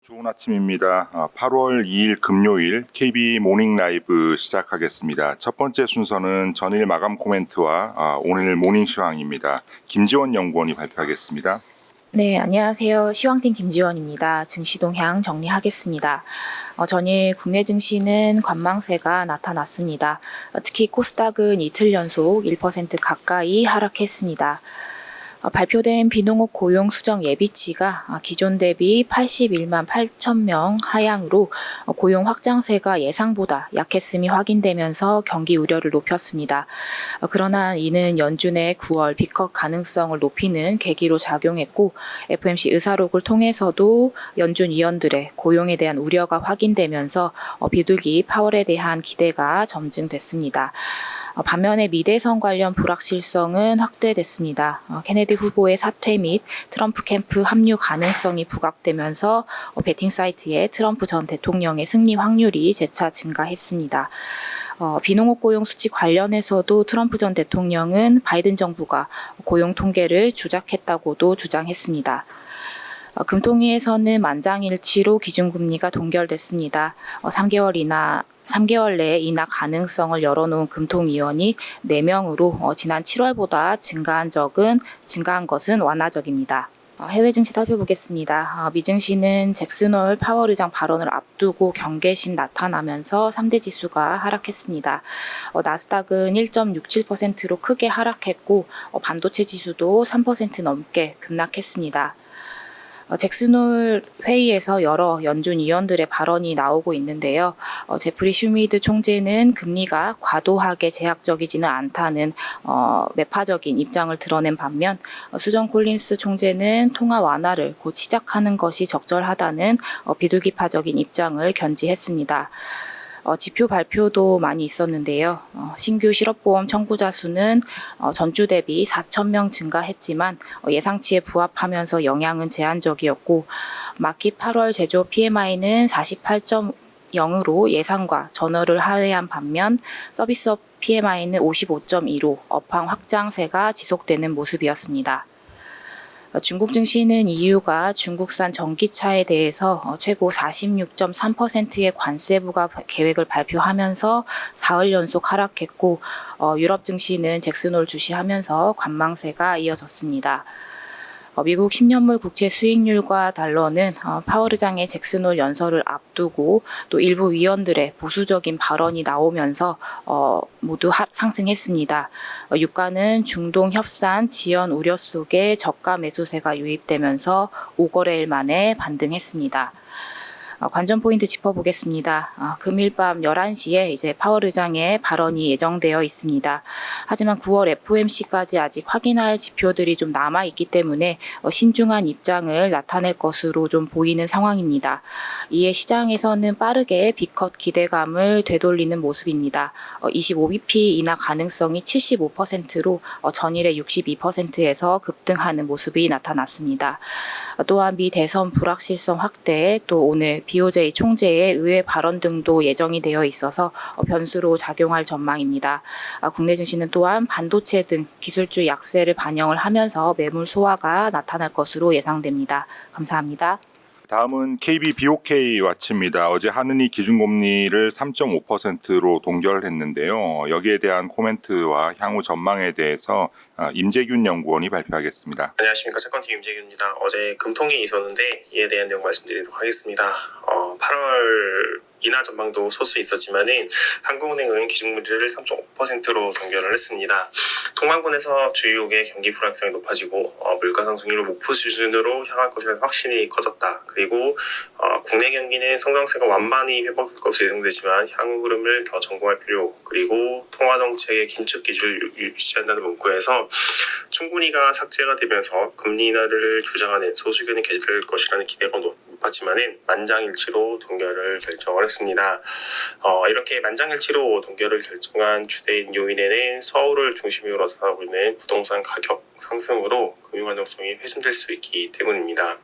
좋은 아침입니다. 8월 2일 금요일 KB 모닝 라이브 시작하겠습니다. 첫 번째 순서는 전일 마감 코멘트와 오늘 모닝 시황입니다. 김지원 연구원이 발표하겠습니다. 네, 안녕하세요. 시황팀 김지원입니다. 증시 동향 정리하겠습니다. 전일 국내 증시는 관망세가 나타났습니다. 특히 코스닥은 이틀 연속 1% 가까이 하락했습니다. 발표된 비농업 고용 수정 예비치가 기존 대비 81만 8천 명 하향으로 고용 확장세가 예상보다 약했음이 확인되면서 경기 우려를 높였습니다. 그러나 이는 연준의 9월 빅컷 가능성을 높이는 계기로 작용했고 FOMC 의사록을 통해서도 연준 위원들의 고용에 대한 우려가 확인되면서 비둘기 파월에 대한 기대가 점증됐습니다. 반면에 미대선 관련 불확실성은 확대됐습니다. 케네디 후보의 사퇴 및 트럼프 캠프 합류 가능성이 부각되면서 베팅 사이트에 트럼프 전 대통령의 승리 확률이 재차 증가했습니다. 비농업 고용 수치 관련해서도 트럼프 전 대통령은 바이든 정부가 고용 통계를 조작했다고도 주장했습니다. 금통위에서는 만장일치로 기준금리가 동결됐습니다. 3개월 내에 인하 가능성을 열어놓은 금통위원이 4명으로 지난 7월보다 증가한 것은 완화적입니다. 해외 증시 살펴보겠습니다. 미증시는 잭슨홀 파월 의장 발언을 앞두고 경계심 나타나면서 3대 지수가 하락했습니다. 나스닥은 1.67%로 크게 하락했고 반도체 지수도 3% 넘게 급락했습니다. 잭슨홀 회의에서 여러 연준 위원들의 발언이 나오고 있는데요. 제프리 슈미드 총재는 금리가 과도하게 제약적이지는 않다는 매파적인 입장을 드러낸 반면 수전 콜린스 총재는 통화 완화를 곧 시작하는 것이 적절하다는 비둘기파적인 입장을 견지했습니다. 지표 발표도 많이 있었는데요. 신규 실업보험 청구자 수는 전주 대비 4천 명 증가했지만 예상치에 부합하면서 영향은 제한적이었고 마켓 8월 제조 PMI는 48.0으로 예상과 전월을 하회한 반면 서비스업 PMI는 55.2로 업황 확장세가 지속되는 모습이었습니다. 중국 증시는 EU가 중국산 전기차에 대해서 최고 46.3%의 관세 부과 계획을 발표하면서 사흘 연속 하락했고 유럽 증시는 잭슨홀 주시하면서 관망세가 이어졌습니다. 미국 10년물 국채 수익률과 달러는 파월 의장의 잭슨홀 연설을 앞두고 또 일부 위원들의 보수적인 발언이 나오면서 모두 상승했습니다. 유가는 중동 협상 지연 우려 속에 저가 매수세가 유입되면서 5거래일 만에 반등했습니다. 관전 포인트 짚어보겠습니다. 금일 밤 11시에 이제 파월 의장의 발언이 예정되어 있습니다. 하지만 9월 FOMC까지 아직 확인할 지표들이 좀 남아있기 때문에 신중한 입장을 나타낼 것으로 좀 보이는 상황입니다. 이에 시장에서는 빠르게 빅컷 기대감을 되돌리는 모습입니다. 25bp 인하 가능성이 75%로 전일의 62%에서 급등하는 모습이 나타났습니다. 또한 미 대선 불확실성 확대, 또 오늘 BOJ 총재의 의회 발언 등도 예정이 되어 있어서 변수로 작용할 전망입니다. 국내 증시는 또한 반도체 등 기술주 약세를 반영을 하면서 매물 소화가 나타날 것으로 예상됩니다. 감사합니다. 다음은 KB BOK 와치입니다. 어제 하느니 기준금리를 3.5%로 동결했는데요. 여기에 대한 코멘트와 향후 전망에 대해서 임재균 연구원이 발표하겠습니다. 안녕하십니까. 채권팀 임재균입니다. 어제 금통이 있었는데 이에 대한 내용 말씀드리도록 하겠습니다. 8월 인하 전망도 소수 있었지만은 한국은행은 기준금리를 3.5%로 동결을 했습니다. 통관권에서 주요국의 경기 불확실성이 높아지고 물가 상승률을 목표 수준으로 향할 것이라는 확신이 커졌다. 그리고 국내 경기는 성장세가 완만히 회복할 것으로 예상되지만 향후 흐름을 더 점검할 필요, 그리고 통화정책의 긴축 기조를 유지한다는 문구에서 충분히가 삭제가 되면서 금리 인하를 주장하는 소수견이 개진될 것이라는 기대가 높았지만은 만장일치로 동결을 결정을 했습니다. 이렇게 만장일치로 동결을 결정한 주된 요인에는 서울을 중심으로 나타나고 있는 부동산 가격 상승으로 금융 안정성이 훼손될 수 있기 때문입니다.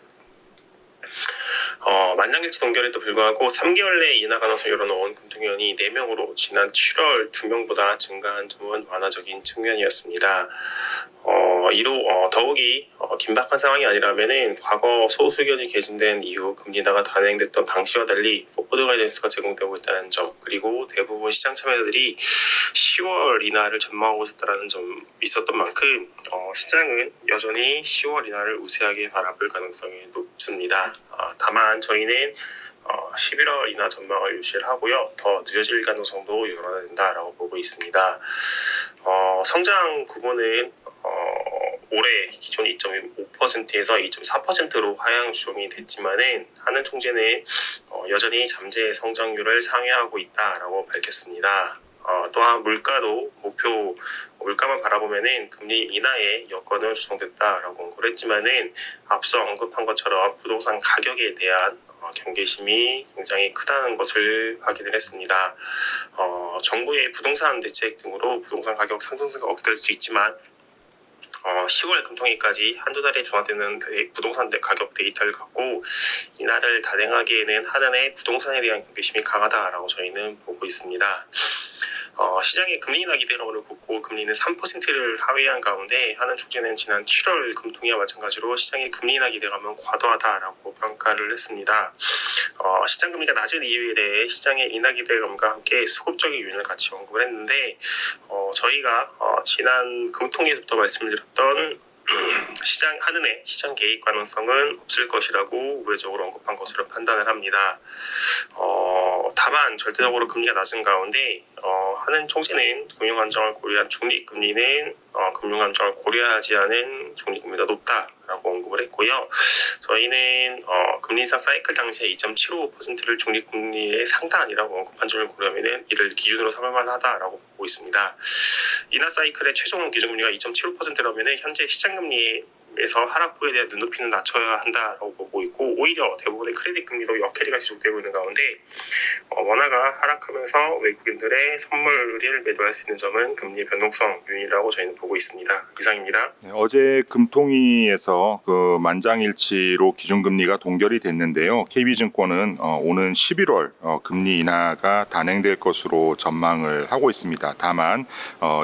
만장일치 동결에도 불구하고 3개월 내에 인하 가능성을 열어놓은 금통위원이 4명으로 지난 7월 2명보다 증가한 점은 완화적인 측면이었습니다. 이로 더욱이 긴박한 상황이 아니라면은 과거 소수견이 개진된 이후 금리 인하가 단행됐던 당시와 달리 포워드 가이던스가 제공되고 있다는 점, 그리고 대부분 시장 참여자들이 10월 인하를 전망하고 있다는 점 있었던 만큼 시장은 여전히 10월 인하를 우세하게 바라볼 가능성이 높습니다. 다만 저희는 11월 인하 전망을 유지를 하고요. 더 늦어질 가능성도 열어낸다라고 보고 있습니다. 성장 구분은 올해 기존 2.5%에서 2.4%로 하향 조정이 됐지만은 하는 총재는 여전히 잠재 성장률을 상회하고 있다라고 밝혔습니다. 또한 물가도 물가만 바라보면은 금리 인하의 여건은 조정됐다라고 언급을 했지만은 앞서 언급한 것처럼 부동산 가격에 대한 경계심이 굉장히 크다는 것을 확인을 했습니다. 정부의 부동산 대책 등으로 부동산 가격 상승세가 억제될 수 있지만 10월 금통위까지 한두 달에 준화되는 부동산 가격 데이터를 갖고 인하를 단행하기에는 한은의 부동산에 대한 경계심이 강하다라고 저희는 보고 있습니다. 시장의 금리 인하 기대감을 걷고 금리는 3%를 하회한 가운데 한은 총재는 지난 7월 금통위와 마찬가지로 시장의 금리 인하 기대감은 과도하다라고 평가를 했습니다. 시장 금리가 낮은 이유에 대해 시장의 인하 기대감과 함께 수급적인 요인을 같이 언급을 했는데 저희가 지난 금통위에서부터 말씀을 드렸던 한은의 시장 개입 가능성은 없을 것이라고 우회적으로 언급한 것으로 판단을 합니다. 다만 절대적으로 금리가 낮은 가운데 한은 총재는 금융 안정을 고려한 중립금리는 금융 안정을 고려하지 않은 중립금리가 높다라고 언급을 했고요. 저희는 금리 인상 사이클 당시에 2.75%를 중립금리의 상단이라고 언급한 점을 고려하면은 이를 기준으로 삼을 만하다라고 보고 있습니다. 인하 사이클의 최종 기준금리가 2.75%라면은 현재 시장금리에서 하락폭에 대한 눈높이는 낮춰야 한다라고 보고 있고, 오히려 대부분의 크레딧 금리로 역캐리가 지속되고 있는 가운데 원화가 하락하면서 외국인들의 선물을 매도할 수 있는 점은 금리 변동성 요인이라고 저희는 보고 있습니다. 이상입니다. 네, 어제 금통위에서 그 만장일치로 기준금리가 동결이 됐는데요. KB증권은 오는 11월 금리 인하가 단행될 것으로 전망을 하고 있습니다. 다만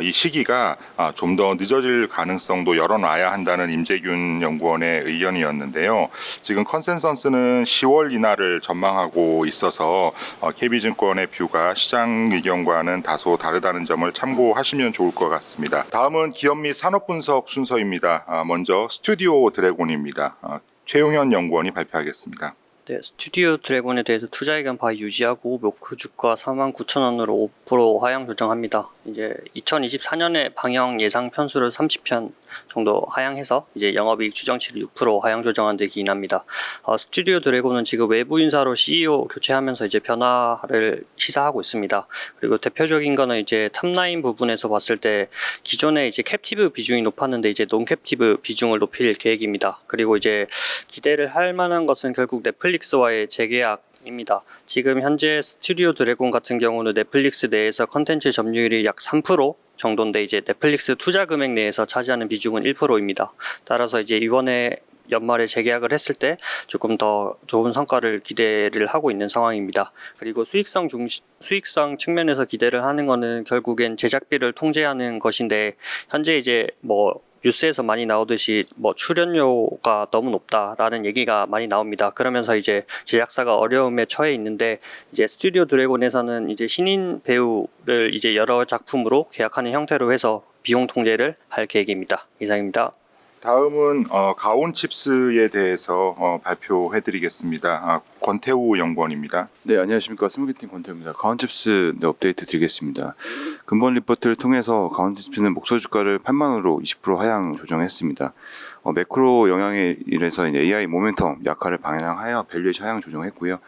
이 시기가 좀 더 늦어질 가능성도 열어놔야 한다는 임재균 연구원의 의견이었는데요. 지금 컨센서스는 10월 인하를 전망하고 있어서 KB증권의 뷰가 시장 의견과는 다소 다르다는 점을 참고하시면 좋을 것 같습니다. 다음은 기업 및 산업 분석 순서입니다. 먼저 스튜디오 드래곤입니다. 최용현 연구원이 발표하겠습니다. 네, 스튜디오 드래곤에 대해서 투자 의견 바이 유지하고 목표 주가 49,000원으로 5% 하향 조정합니다. 이제 2024년에 방영 예상 편수를 30편 정도 하향해서 이제 영업이익 추정치를 6% 하향 조정한 데 기인합니다. 스튜디오 드래곤은 지금 외부 인사로 CEO 교체하면서 이제 변화를 시사하고 있습니다. 그리고 대표적인 거는 이제 탑라인 부분에서 봤을 때 기존에 이제 캡티브 비중이 높았는데 이제 논캡티브 비중을 높일 계획입니다. 그리고 이제 기대를 할 만한 것은 결국 넷플릭스와의 재계약입니다. 지금 현재 스튜디오 드래곤 같은 경우는 넷플릭스 내에서 컨텐츠 점유율이 약 3% 정도인데 이제 넷플릭스 투자 금액 내에서 차지하는 비중은 1%입니다. 따라서 이제 이번에 연말에 재계약을 했을 때 조금 더 좋은 성과를 기대를 하고 있는 상황입니다. 그리고 수익성 측면에서 기대를 하는 거는 결국엔 제작비를 통제하는 것인데 현재 이제 뉴스에서 많이 나오듯이 출연료가 너무 높다라는 얘기가 많이 나옵니다. 그러면서 이제 제작사가 어려움에 처해 있는데 이제 스튜디오 드래곤에서는 이제 신인 배우를 이제 여러 작품으로 계약하는 형태로 해서 비용 통제를 할 계획입니다. 이상입니다. 다음은 가온칩스에 대해서 발표해드리겠습니다. 권태우 연구원입니다. 네, 안녕하십니까. 스무개팅 권태우입니다. 가온칩스 업데이트 드리겠습니다. 근본 리포트를 통해서 가온칩스는 목표 주가를 8만원으로 20% 하향 조정했습니다. 매크로 영향에 인해서 AI 모멘텀 약화를 방향하여 밸류에이션 하향 조정했고요.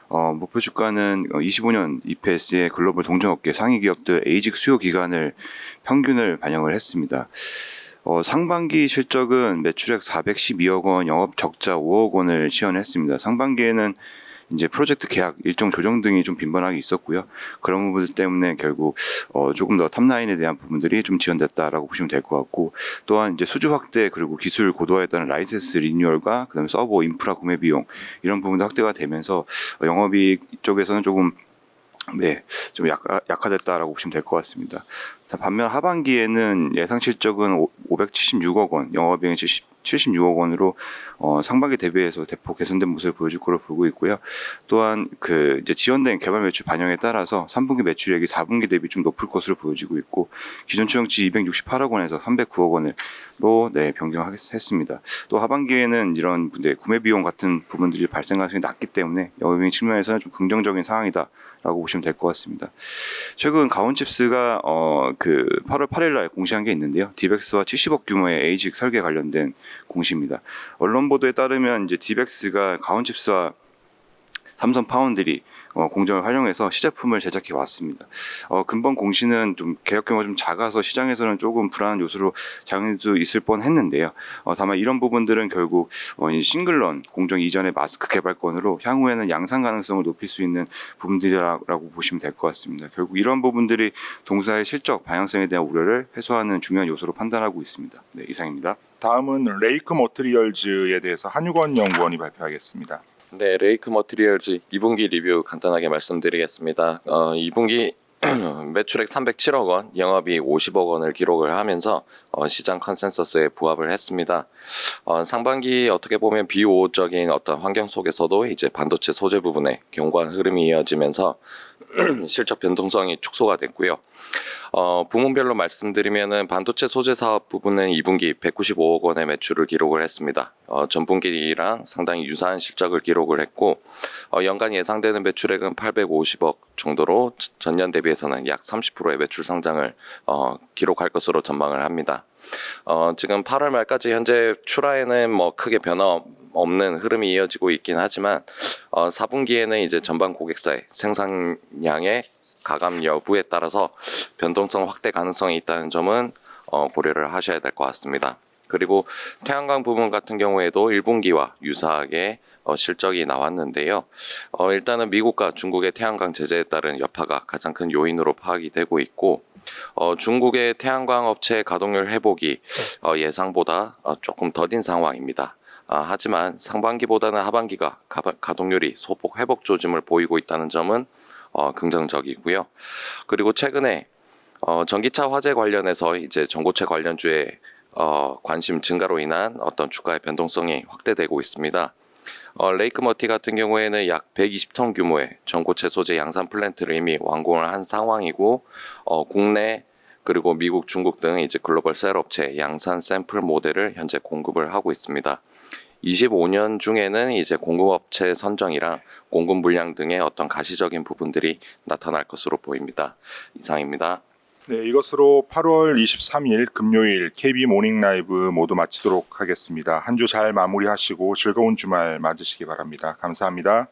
목표 주가는 25년 EPS의 글로벌 동종업계 상위 기업들 에이직 수요 기간을 평균을 반영을 했습니다. 상반기 실적은 매출액 412억 원, 영업 적자 5억 원을 시현했습니다. 상반기에는 이제 프로젝트 계약 일정 조정 등이 좀 빈번하게 있었고요. 그런 부분들 때문에 결국 조금 더 탑라인에 대한 부분들이 좀 지연됐다라고 보시면 될 것 같고, 또한 이제 수주 확대 그리고 기술 고도화에 따른 라이센스 리뉴얼과 그다음에 서버 인프라 구매 비용 이런 부분도 확대가 되면서 영업이익 쪽에서는 조금 좀 약화됐다라고 보시면 될 것 같습니다. 자, 반면 하반기에는 예상 실적은 576억 원, 영업이익은 76억 원으로 상반기 대비해서 대폭 개선된 모습을 보여줄 거로 보고 있고요. 또한 그 이제 지원된 개발 매출 반영에 따라서 3분기 매출액이 4분기 대비 좀 높을 것으로 보여지고 있고 기존 추정치 268억 원에서 309억 원으로 변경했습니다. 또 하반기에는 이런 구매 비용 같은 부분들이 발생 가능성이 낮기 때문에 영업이익 측면에서는 좀 긍정적인 상황이다라고 보시면 될 것 같습니다. 최근 가온칩스가 그 8월 8일 날 공시한 게 있는데요. 디벡스와 70억 규모의 에이직 설계 관련된 공시입니다. 언론 보도에 따르면 이제 디벡스가 가온칩스와 삼성 파운드리 공정을 활용해서 시제품을 제작해 왔습니다. 근본 공시는 좀 개혁 규모가 좀 작아서 시장에서는 조금 불안한 요소로 작용할 수 있을 뻔했는데요. 다만 이런 부분들은 결국 이 싱글런 공정 이전의 마스크 개발권으로 향후에는 양산 가능성을 높일 수 있는 부분들이라고 보시면 될 것 같습니다. 결국 이런 부분들이 동사의 실적 방향성에 대한 우려를 해소하는 중요한 요소로 판단하고 있습니다. 네, 이상입니다. 다음은 레이크 머티리얼즈에 대해서 한유건 연구원이 발표하겠습니다. 네, 레이크 머티리얼즈 2분기 리뷰 간단하게 말씀드리겠습니다. 2분기 매출액 307억 원, 영업이익 50억 원을 기록을 하면서 시장 컨센서스에 부합을 했습니다. 상반기 어떻게 보면 비호적인 어떤 환경 속에서도 이제 반도체 소재 부분에 견고한 흐름이 이어지면서 실적 변동성이 축소가 됐고요. 부문별로 말씀드리면은 반도체 소재 사업 부분은 2분기 195억 원의 매출을 기록을 했습니다. 전분기랑 상당히 유사한 실적을 기록을 했고 연간 예상되는 매출액은 850억 정도로 전년 대비해서는 약 30%의 매출 성장을 기록할 것으로 전망을 합니다. 지금 8월 말까지 현재 출하에는 뭐 크게 변화 없는 흐름이 이어지고 있긴 하지만 4분기에는 이제 전반 고객사의 생산량의 가감 여부에 따라서 변동성 확대 가능성이 있다는 점은 고려를 하셔야 될 것 같습니다. 그리고 태양광 부분 같은 경우에도 1분기와 유사하게 실적이 나왔는데요. 일단은 미국과 중국의 태양광 제재에 따른 여파가 가장 큰 요인으로 파악이 되고 있고 중국의 태양광 업체 가동률 회복이 예상보다 조금 더딘 상황입니다. 하지만 상반기보다는 하반기가 가동률이 소폭 회복 조짐을 보이고 있다는 점은 긍정적이고요. 그리고 최근에 전기차 화재 관련해서 이제 전고체 관련주의 관심 증가로 인한 어떤 주가의 변동성이 확대되고 있습니다. 레이크 머티 같은 경우에는 약 120톤 규모의 전고체 소재 양산 플랜트를 이미 완공을 한 상황이고 국내 그리고 미국, 중국 등 이제 글로벌 셀 업체 양산 샘플 모델을 현재 공급을 하고 있습니다. 25년 중에는 이제 공급업체 선정이랑 공급 물량 등의 어떤 가시적인 부분들이 나타날 것으로 보입니다. 이상입니다. 네, 이것으로 8월 23일 금요일 KB 모닝 라이브 모두 마치도록 하겠습니다. 한 주 잘 마무리하시고 즐거운 주말 맞으시기 바랍니다. 감사합니다.